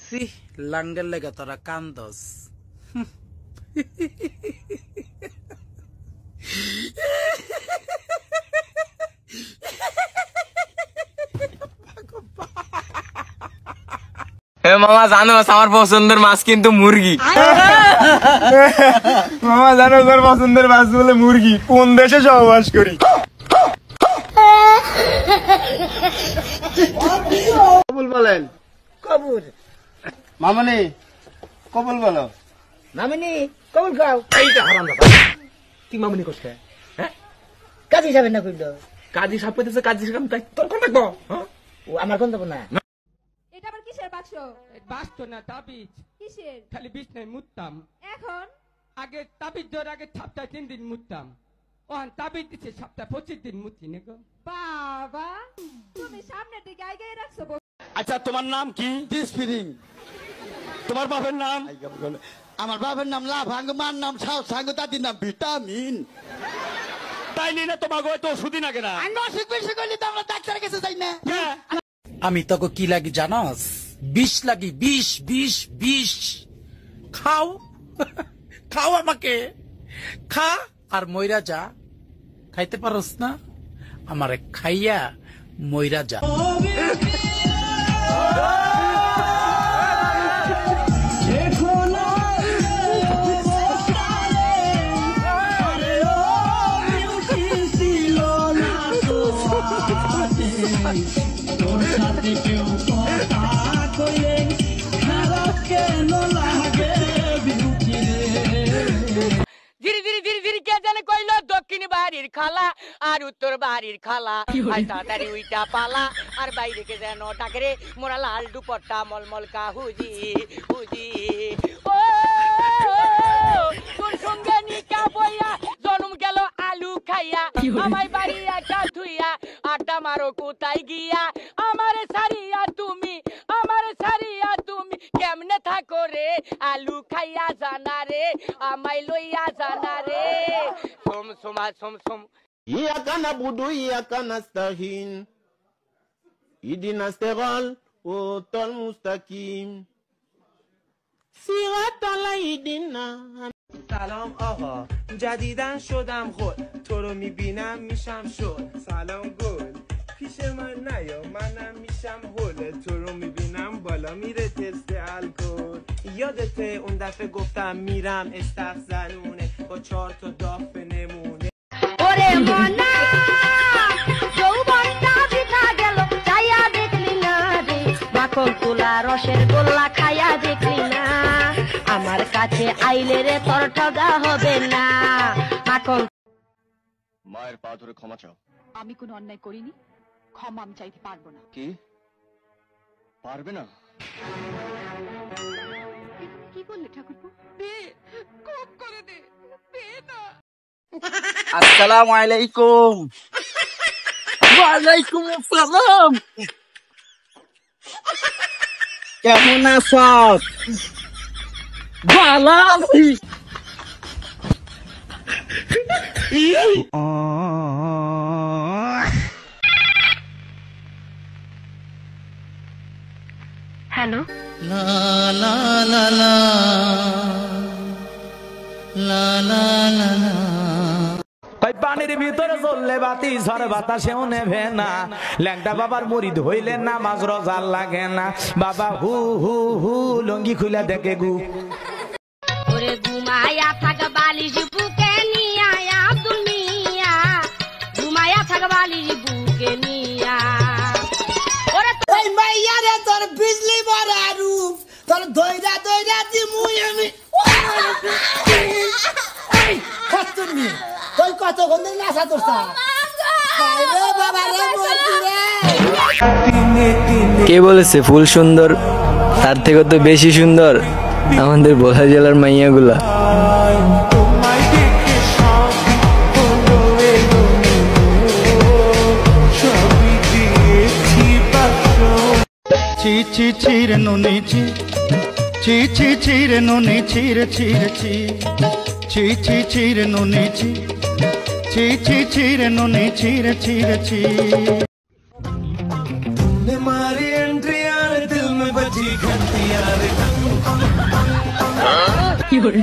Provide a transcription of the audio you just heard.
C লাঙ্গের লেগে তোরা কান্দস। মামা জানো আমার পছন্দের মাছ কিন্তু মুরগি। মামা জানো তোর পছন্দের মাছ বলে মুরগি। কোন দেশে সহবাস করি? কবুল বলেন। কবুল মামনি কবুল বলো। মামনি কবুল খাও। এইটা হারাম দাদা, তুই মামনি করছে কাজী যাবেন না কইল? কাজী সাপ পেতেছে, কাজী সাপ তাই তোর কোন থাকবো? ও আমার কোন দেব না। এটা আবার কিসের বাক্স? বাস তো না, তাবিজ। কিসের? খালি বিষ নাই, মুততাম। এখন আগে তাবিজ দেওয়ার আগে সপ্তাহে 3 দিন মুততাম। ওখান তাবিজ দিচ্ছে সপ্তাহে 25 দিন মুতি নে গো। বাবা তুমি সামনের দিকে আইগাই রাখছো। আচ্ছা তোমার নাম কি? ডিসপিরিং। তোমার বাপের নাম? আমার বাবার নাম লাভাঙ্গ, মার নাম সাউ সাঙ্গ, দাদির নাম ভিটামিন। তাই নিয়ে তোমার গো তো ওষুধই না কেনা? অসুখ বিসুখ হইলে তো আমরা ডাক্তারের কাছে যাই না। আমি তোকে কি লাগি জানাস? বিষ লাগি, বিষ বিষ বিষ। খাও খাও, আমাকে খা আর মইরা যা। খাইতে পারস না? আমারে খাইয়া মইরা যা। ধীরে ধীরে ধীরে ধীরে কে জানে কইলো দক্ষিণ বাড়ির খালা আর উত্তর বাড়ির খালা, আর তাড়াতাড়ি উইটা পালা আর বাইরে কে যেন ডাকে রে মোরা লাল দুপট্টা মলমল কা হুজি হুজি। ও তোর সঙ্গে নিকা বইয়া জন্ম গেল আলু খাইয়া, আমায় বাড়ি একা ধুইয়া আড্ডা মারো কোথায় গিয়া। আমারে সারিয়া তুমি, আমারে সারিয়া তুমি কেমনে থাকো রে, আলু খাইয়া জানা রে আমায় লইয়া জানা রে। সোম সোমা সোম সোম। ইয়াকা নাবুদু ইয়াকা নাস্তাহিন ইহদিনাস সিরাতাল মুস্তাকিম صراط الذین. سلام آقا، جدیدن شدم خود، تو رو میبینم میشم شد. سلام گل، پیش من نیا منم میشم هول، تو رو میبینم بالا میره تست الکل. یادته اون دفعه گفتم میرم استخ زنونه با 4 تا داف نمونه. ওরে মনা যৌবনটা বিতা গেল, চাইয়া দেখলি না রে মাখন তুলা রসের গোল্লা খাইয়া দেখলি না। আমার কাছে আইলে রে তোর ঠগা হবে না। মাখন মায়ের পা ধরে ক্ষমা চাও। আমি কোনো অন্যায় করিনি, ক্ষমা আমি চাইতে পারবো না। কি পারবে না? কি বললে ঠাকুরপো? দে খুব করে দে, দে না। আসসালামু আলাইকুম। ওয়ালাইকুম আসসালাম। কেমন আছো? ভালো আছি। হ্যালো। লা লা লা লা লা লা লা লা। পানির ভিতরে চললে বাতি ঝড় বাতাসেও নেভে না, ল্যাংটা বাবার মুরিদ হইলে নামাজ রোজা লাগে না। বাবা হু হু হু লঙ্গি খুলে দেখে গু। ওরে ঘুমায়া থাক বালিশ বুকে নিয়া আব্দুল মিয়া, ঘুমায়া থাক বালিশ বুকে নিয়া। ওরে ওই মাইয়া রে তোর বিজলি বড়া রূপ, তোর দইরা দইরা দিমুই আমি। এই খাতুনি তুই কত গন্ধে নাচা তোরছা? আরে বাবা রে মরছি রে। কে বলেছে ফুল সুন্দর? তার থেকে তো বেশি সুন্দর আমাদের বোঝা জেলার মাইয়াগুলা। ছি ছি ছিরে নুনি ছি, ছি ছি ছিরে নুনি ছিরে ছিরে ছি, ছি ছি ছিরে নুনি ছি, ছি ছি ছিরে নুনি ছিরে ছিরে ছি। मारी एंट्री आए दिल में बजी घंटी, কি করে